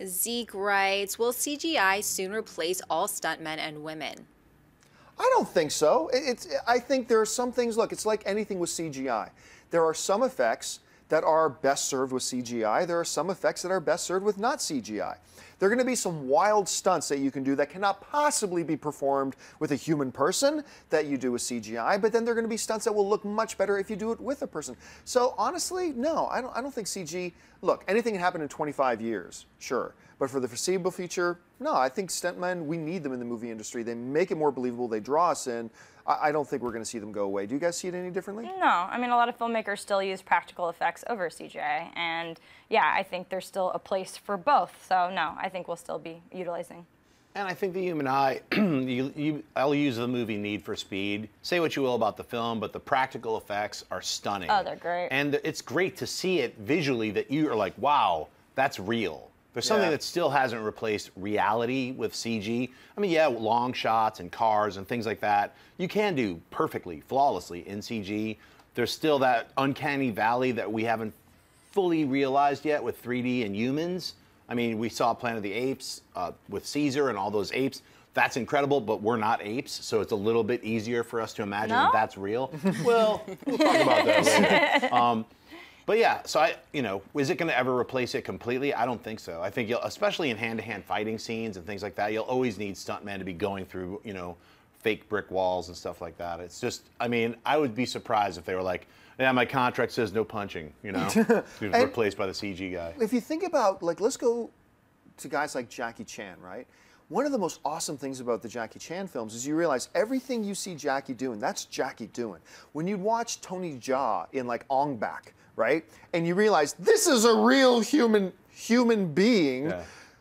Zeke writes, will CGI soon replace all stuntmen and women? I don't think so. I think there are some things, look, it's like anything with CGI. There are some effects that are best served with CGI. There are some effects that are best served with not CGI. There are going to be some wild stunts that you can do that cannot possibly be performed with a human person that you do with CGI, but then there are going to be stunts that will look much better if you do it with a person. So honestly, no, I don't think CG, look, anything can happen in 25 years, sure. But for the foreseeable future, no, I think stuntmen, we need them in the movie industry. They make it more believable, they draw us in. I don't think we're going to see them go away. Do you guys see it any differently? No, I mean, a lot of filmmakers still use practical effects over CGI, and yeah, I think there's still a place for both. So no, I think we'll still be utilizing. And I think the human eye, I'll use the movie Need for Speed. Say what you will about the film, but the practical effects are stunning. Oh, they're great. And it's great to see it visually that you are like, wow, that's real. There's something that still hasn't replaced reality with CG. I mean, yeah, long shots and cars and things like that, you can do perfectly, flawlessly in CG. There's still that uncanny valley that we haven't fully realized yet with 3D and humans. I mean, we saw Planet of the Apes with Caesar and all those apes. That's incredible, but we're not apes, so it's a little bit easier for us to imagine that that's real. Well, we'll talk about that later. But yeah, so is it going to ever replace it completely? I don't think so. I think especially in hand-to-hand fighting scenes and things like that, you'll always need stuntmen to be going through, fake brick walls and stuff like that. It's just, I mean, I would be surprised if they were like, yeah, my contract says no punching, replaced by the CG guy. If you think about, let's go to guys like Jackie Chan, right? One of the most awesome things about the Jackie Chan films is you realize everything you see Jackie doing, that's Jackie doing. When you watch Tony Jaa in Ong Bak, right? And you realize this is a real human being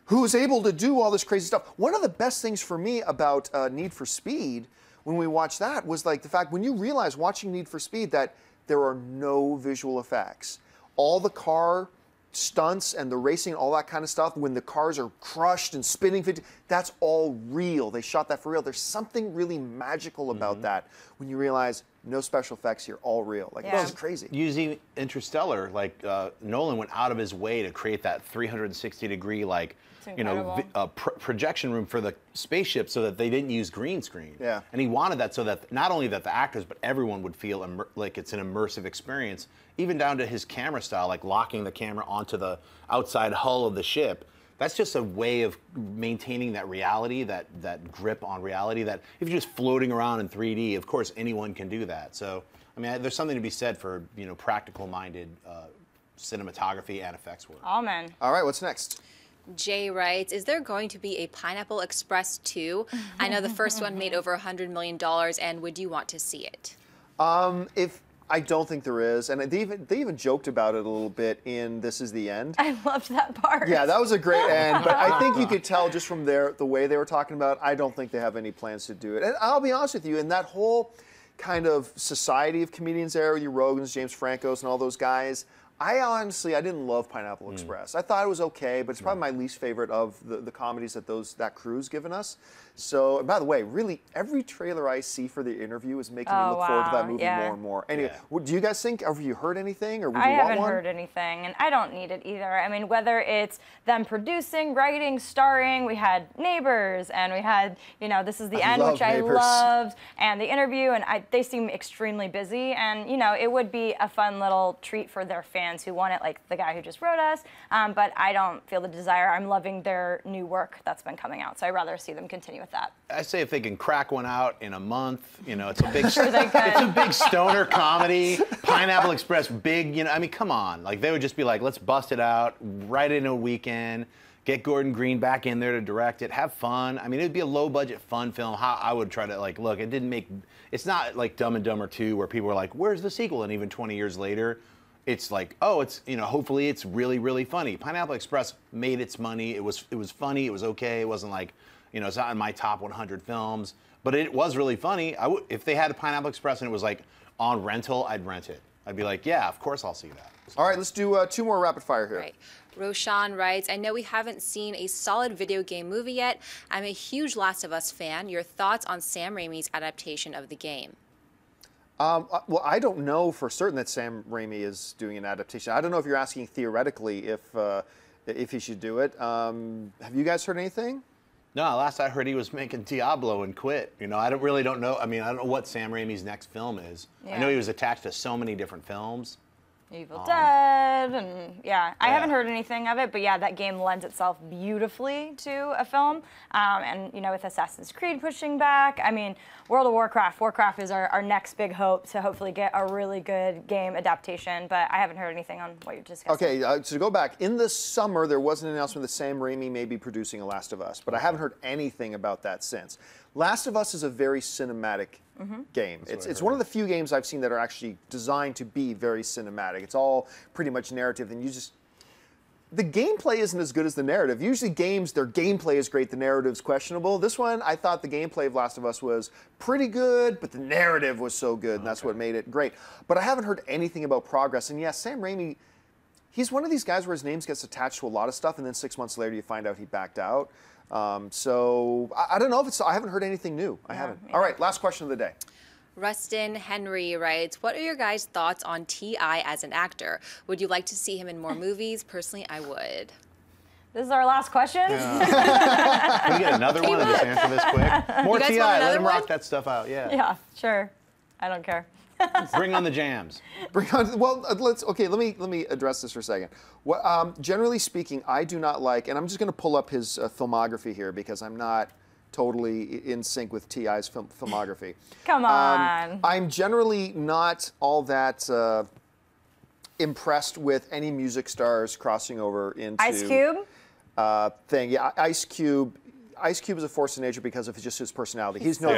who's able to do all this crazy stuff. One of the best things for me about Need for Speed, when we watched that, was the fact when you realize watching Need for Speed that there are no visual effects. All the car stunts and the racing, all that kind of stuff, when the cars are crushed and spinning, that's all real. They shot that for real. There's something really magical about that when you realize no special effects here, all real. That's crazy. Using Interstellar, Nolan went out of his way to create that 360-degree, projection room for the spaceship so that they didn't use green screen. Yeah. And he wanted that so that not only that the actors, but everyone would feel like it's an immersive experience, even down to his camera style, like locking the camera onto the outside hull of the ship. That's just a way of maintaining that reality, that grip on reality, that if you're just floating around in 3D, of course anyone can do that. So, I mean, there's something to be said for, practical-minded cinematography and effects work. Amen. All right, what's next? Jay writes, is there going to be a Pineapple Express 2? I know the first one made over $100 million, and would you want to see it? I don't think there is, and they even joked about it a little bit in This Is the End. I loved that part. Yeah, that was a great end, but I think you could tell just from the way they were talking about it, I don't think they have any plans to do it. And I'll be honest with you, in that whole kind of society of comedians there, with your Rogans, James Francos, and all those guys, I didn't love Pineapple Express. I thought it was okay, but it's probably my least favorite of the comedies that crew's given us. So, and by the way, really, every trailer I see for the interview is making me look forward to that movie more and more. Anyway, do you guys think, have you heard anything, or would you want one? I haven't heard anything, and I don't need it either. I mean, whether it's them producing, writing, starring, we had Neighbors, and we had, This Is the End, which I loved, and the interview, and they seem extremely busy, and, it would be a fun little treat for their fans who want it, like the guy who just wrote us, but I don't feel the desire. I'm loving their new work that's been coming out, so I'd rather see them continue with that. I say if they can crack one out in a month, it's a big, it's a big stoner comedy. Pineapple Express, big, I mean, come on. They would just be like, let's bust it out right in a weekend, get Gordon Green back in there to direct it, have fun. I mean, it'd be a low-budget, fun film. How I would try to, look, it didn't make, it's not like Dumb and Dumber 2 where people are like, where's the sequel? And even 20 years later, it's like, oh, it's, hopefully it's really, really funny. Pineapple Express made its money. It was funny. It was okay. It wasn't like, it's not in my top 100 films, but it was really funny. If they had a Pineapple Express and it was on rental, I'd rent it. I'd be like, yeah, of course I'll see that. All right, let's do 2 more rapid fire here. Right. Roshan writes, I know we haven't seen a solid video game movie yet. I'm a huge Last of Us fan. Your thoughts on Sam Raimi's adaptation of the game? Well, I don't know for certain that Sam Raimi is doing an adaptation. I don't know if you're asking theoretically if he should do it. Have you guys heard anything? No, last I heard he was making Diablo and quit. You know, I don't know. I mean, I don't know what Sam Raimi's next film is. I know he was attached to so many different films. Evil Dead, and I haven't heard anything of it, but yeah, that game lends itself beautifully to a film. And you know, with Assassin's Creed pushing back, I mean, World of Warcraft. Warcraft is our next big hope to hopefully get a really good game adaptation, but I haven't heard anything on what you're discussing. Okay, so to go back, in the summer there was an announcement that Sam Raimi may be producing a Last of Us, but I haven't heard anything about that since. Last of Us is a very cinematic game. It's one of the few games I've seen that are actually designed to be very cinematic. It's all pretty much narrative, and the gameplay isn't as good as the narrative. Usually games, their gameplay is great, the narrative's questionable. This one, I thought the gameplay of Last of Us was pretty good, but the narrative was so good, and that's what made it great. But I haven't heard anything about progress, and yes, Sam Raimi, he's one of these guys where his name gets attached to a lot of stuff, and then 6 months later you find out he backed out. So I don't know if I haven't heard anything new. I haven't. All right, last question of the day. Rustin Henry writes, what are your guys' thoughts on T.I. as an actor? Would you like to see him in more movies? Personally, I would. This is our last question? Can we get another one and just answer this quick? More T.I., let him rock that stuff out, Yeah, sure. I don't care. Bring on the jams. Bring on. Well, let me address this for a second. Generally speaking, I do not like, and I'm just going to pull up his filmography here because I'm not totally in sync with T.I.'s filmography. Come on. I'm generally not all that impressed with any music stars crossing over into Ice Cube thing. Yeah, Ice Cube. Ice Cube is a force of nature because of just his personality. He's no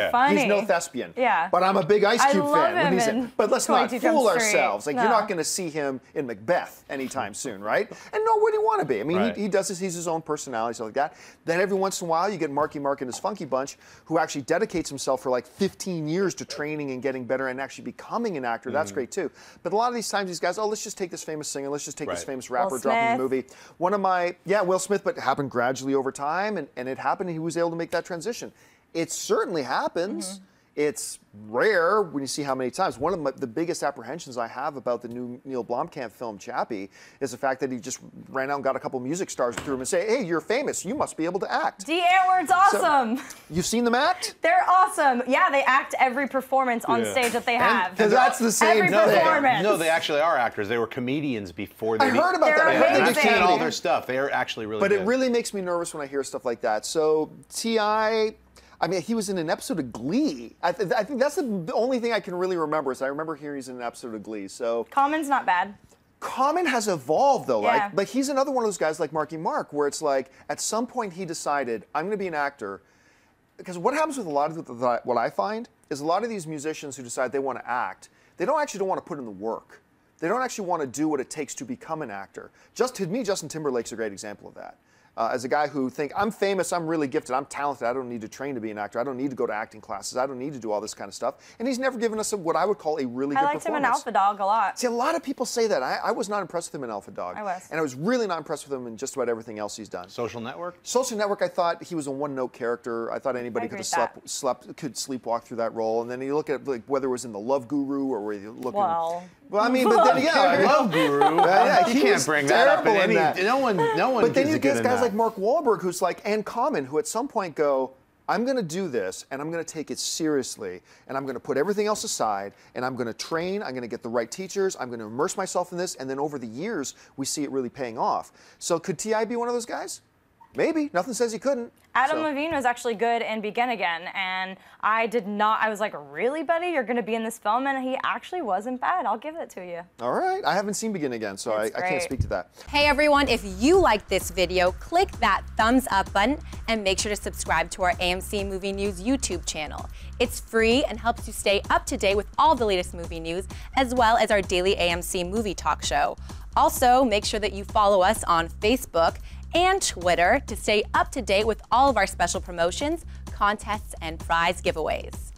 thespian. Yeah. But I'm a big Ice Cube fan. But let's not 22 fool Jump Street. ourselves. Like, you're not going to see him in Macbeth anytime soon, right? And nor would he want to be. I mean, he does this. He's his own personality, stuff like that. Then every once in a while, you get Marky Mark and his Funky Bunch, who actually dedicates himself for like 15 years to training and getting better and actually becoming an actor. That's great too. But a lot of these times, these guys, let's just take this famous singer, let's just take this famous rapper, drop him in the movie. One of my, Will Smith, but it happened gradually over time, and it happened. He was able to make that transition. It certainly happens. It's rare when you see how many times. One of the biggest apprehensions I have about the new Neil Blomkamp film, Chappie, is the fact that he just ran out and got a couple music stars through him and say, hey, you're famous, you must be able to act. D. Antwoord's awesome. So, you've seen them act? They're awesome. Yeah, they act every performance on stage that they have. Because that's the same every performance. No, they actually are actors. They were comedians before they I heard about that. I've seen all their stuff. They are actually really good. But it really makes me nervous when I hear stuff like that. So T.I., I mean, he was in an episode of Glee. I think that's the only thing I can really remember. Is I remember hearing he's in an episode of Glee. So Common's not bad. Common has evolved though. Like, but he's another one of those guys like Marky Mark, where it's like at some point he decided I'm going to be an actor. Because what happens with a lot of what I find is a lot of these musicians who decide they want to act, they don't want to put in the work. They don't actually want to do what it takes to become an actor. To me, Justin Timberlake's a great example of that. As a guy who I'm famous, I'm really gifted, I'm talented, I don't need to train to be an actor, I don't need to go to acting classes, I don't need to do all this kind of stuff. And he's never given us what I would call a really good performance. I liked him in Alpha Dog a lot. See, a lot of people say that. I was not impressed with him in Alpha Dog. I was. And I was really not impressed with him in just about everything else he's done. Social Network? Social Network, I thought he was a one-note character. I thought anybody could have could sleepwalk through that role. And then you look at like whether it was in The Love Guru or where you look Well, I mean, but then I love Guru. You can't bring that up in any. No one. But then you get guys like Mark Wahlberg, who's like, and Common, who at some point go, I'm going to do this, and I'm going to take it seriously, and I'm going to put everything else aside, and I'm going to train. I'm going to get the right teachers. I'm going to immerse myself in this, and then over the years, we see it really paying off. So could T.I. be one of those guys? Maybe. Nothing says he couldn't. Adam Levine was actually good in Begin Again, and I was like, really, buddy? You're going to be in this film? And he actually wasn't bad. I'll give it to you. All right. I haven't seen Begin Again, so I can't speak to that. Hey, everyone. If you liked this video, click that thumbs up button and make sure to subscribe to our AMC Movie News YouTube channel. It's free and helps you stay up to date with all the latest movie news, as well as our daily AMC movie talk show. Also, make sure that you follow us on Facebook and Twitter to stay up to date with all of our special promotions, contests, and prize giveaways.